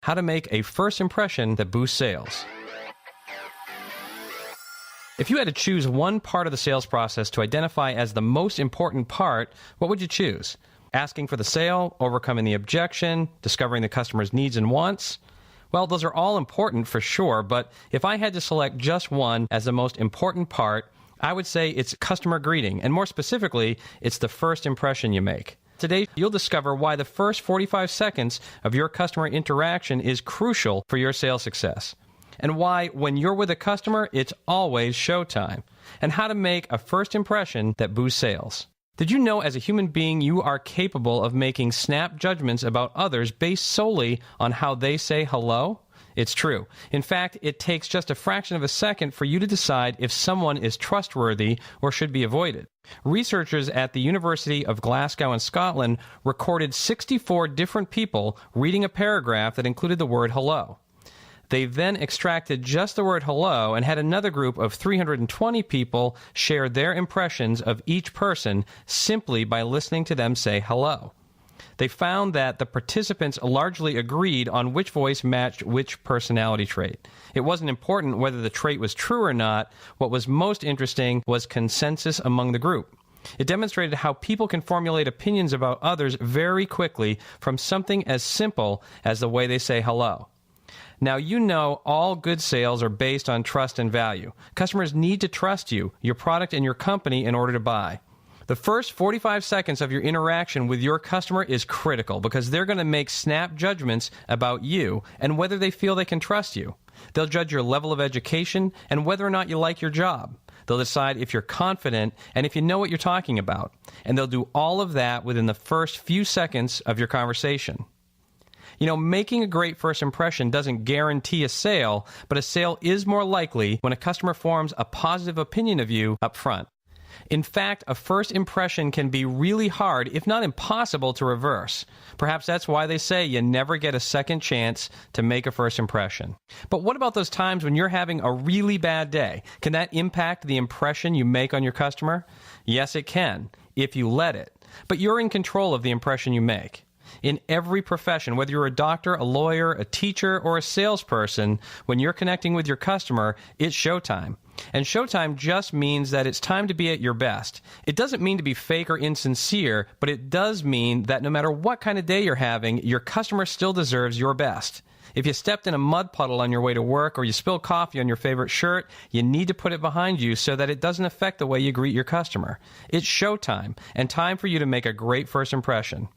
how to make a first impression that boosts sales. If you had to choose one part of the sales process to identify as the most important part, what would you choose? Asking for the sale, overcoming the objection, discovering the customer's needs and wants? Well, those are all important for sure, but if I had to select just one as the most important part, I would say it's customer greeting, and more specifically, it's the first impression you make. Today, you'll discover why the first 45 seconds of your customer interaction is crucial for your sales success, and why, when you're with a customer, it's always showtime, and how to make a first impression that boosts sales. Did you know as a human being you are capable of making snap judgments about others based solely on how they say hello? It's true. In fact, it takes just a fraction of a second for you to decide if someone is trustworthy or should be avoided. Researchers at the University of Glasgow in Scotland recorded 64 different people reading a paragraph that included the word hello. They then extracted just the word hello and had another group of 320 people share their impressions of each person simply by listening to them say hello. They found that the participants largely agreed on which voice matched which personality trait. It wasn't important whether the trait was true or not. What was most interesting was consensus among the group. It demonstrated how people can formulate opinions about others very quickly from something as simple as the way they say hello. Now, you know all good sales are based on trust and value. Customers need to trust you, your product, and your company in order to buy. The first 45 seconds of your interaction with your customer is critical because they're going to make snap judgments about you and whether they feel they can trust you. They'll judge your level of education and whether or not you like your job. They'll decide if you're confident and if you know what you're talking about. And they'll do all of that within the first few seconds of your conversation. You know, making a great first impression doesn't guarantee a sale, but a sale is more likely when a customer forms a positive opinion of you up front. In fact, a first impression can be really hard, if not impossible, to reverse. Perhaps that's why they say you never get a second chance to make a first impression. But what about those times when you're having a really bad day? Can that impact the impression you make on your customer? Yes, it can, if you let it. But you're in control of the impression you make. In every profession, whether you're a doctor, a lawyer, a teacher, or a salesperson, when you're connecting with your customer, it's showtime. And showtime just means that it's time to be at your best. It doesn't mean to be fake or insincere, but it does mean that no matter what kind of day you're having, your customer still deserves your best. If you stepped in a mud puddle on your way to work or you spilled coffee on your favorite shirt, you need to put it behind you so that it doesn't affect the way you greet your customer. It's showtime and time for you to make a great first impression.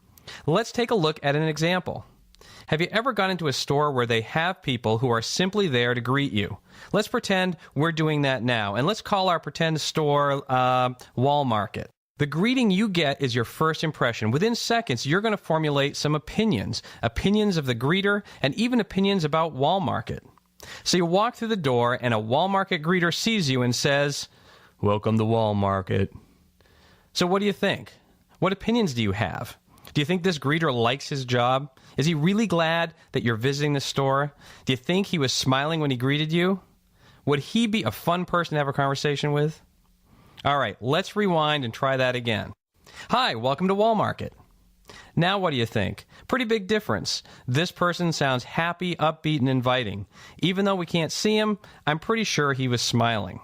Let's take a look at an example. Have you ever gone into a store where they have people who are simply there to greet you? Let's pretend we're doing that now, and let's call our pretend store Walmart. The greeting you get is your first impression. Within seconds, you're going to formulate some opinions of the greeter, and even opinions about Walmart. So you walk through the door, and a Walmart greeter sees you and says, "Welcome to Walmart." So what do you think? What opinions do you have? Do you think this greeter likes his job? Is he really glad that you're visiting the store? Do you think he was smiling when he greeted you? Would he be a fun person to have a conversation with? All right, let's rewind and try that again. "Hi, welcome to Walmart." Now what do you think? Pretty big difference. This person sounds happy, upbeat, and inviting. Even though we can't see him, I'm pretty sure he was smiling.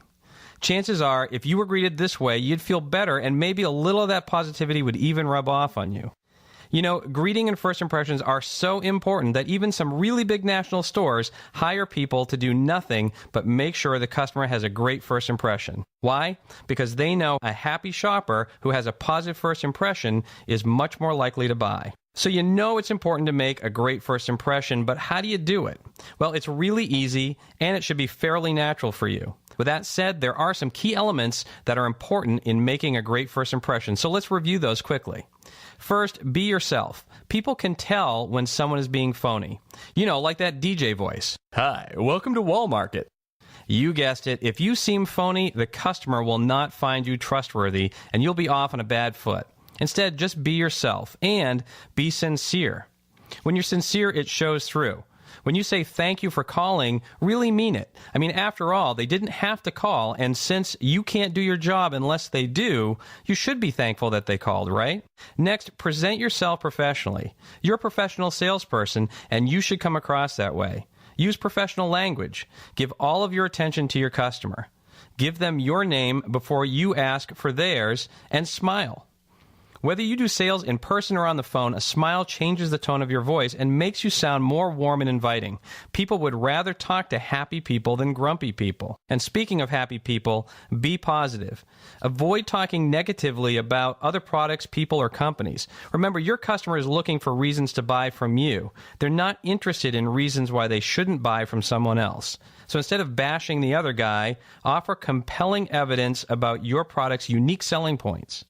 Chances are, if you were greeted this way, you'd feel better, and maybe a little of that positivity would even rub off on you. You know, greeting and first impressions are so important that even some really big national stores hire people to do nothing but make sure the customer has a great first impression. Why? Because they know a happy shopper who has a positive first impression is much more likely to buy. So you know it's important to make a great first impression, but how do you do it? Well, it's really easy, and it should be fairly natural for you. With that said, there are some key elements that are important in making a great first impression, so let's review those quickly. First, be yourself. People can tell when someone is being phony. You know, like that DJ voice. "Hi, welcome to Walmart." You guessed it. If you seem phony, the customer will not find you trustworthy, and you'll be off on a bad foot. Instead, just be yourself and be sincere. When you're sincere, it shows through. When you say thank you for calling, really mean it. I mean, after all, they didn't have to call, and since you can't do your job unless they do, you should be thankful that they called, right? Next, present yourself professionally. You're a professional salesperson, and you should come across that way. Use professional language. Give all of your attention to your customer. Give them your name before you ask for theirs, and smile. Whether you do sales in person or on the phone, a smile changes the tone of your voice and makes you sound more warm and inviting. People would rather talk to happy people than grumpy people. And speaking of happy people, be positive. Avoid talking negatively about other products, people, or companies. Remember, your customer is looking for reasons to buy from you. They're not interested in reasons why they shouldn't buy from someone else. So instead of bashing the other guy, offer compelling evidence about your product's unique selling points.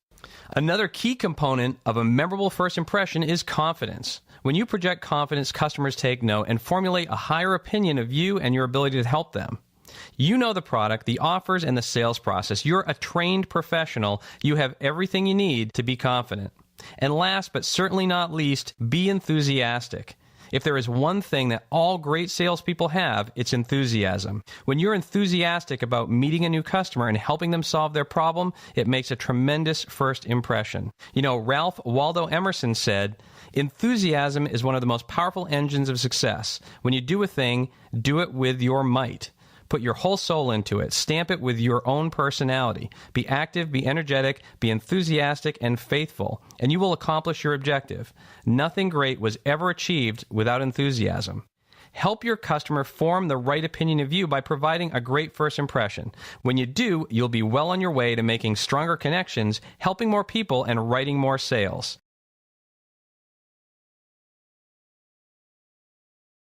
Another key component of a memorable first impression is confidence. When you project confidence, customers take note and formulate a higher opinion of you and your ability to help them. You know the product, the offers, and the sales process. You're a trained professional. You have everything you need to be confident. And last, but certainly not least, be enthusiastic. If there is one thing that all great salespeople have, it's enthusiasm. When you're enthusiastic about meeting a new customer and helping them solve their problem, it makes a tremendous first impression. You know, Ralph Waldo Emerson said, "Enthusiasm is one of the most powerful engines of success. When you do a thing, do it with your might. Put your whole soul into it. Stamp it with your own personality. Be active, be energetic, be enthusiastic, and faithful, and you will accomplish your objective. Nothing great was ever achieved without enthusiasm." Help your customer form the right opinion of you by providing a great first impression. When you do, you'll be well on your way to making stronger connections, helping more people, and writing more sales.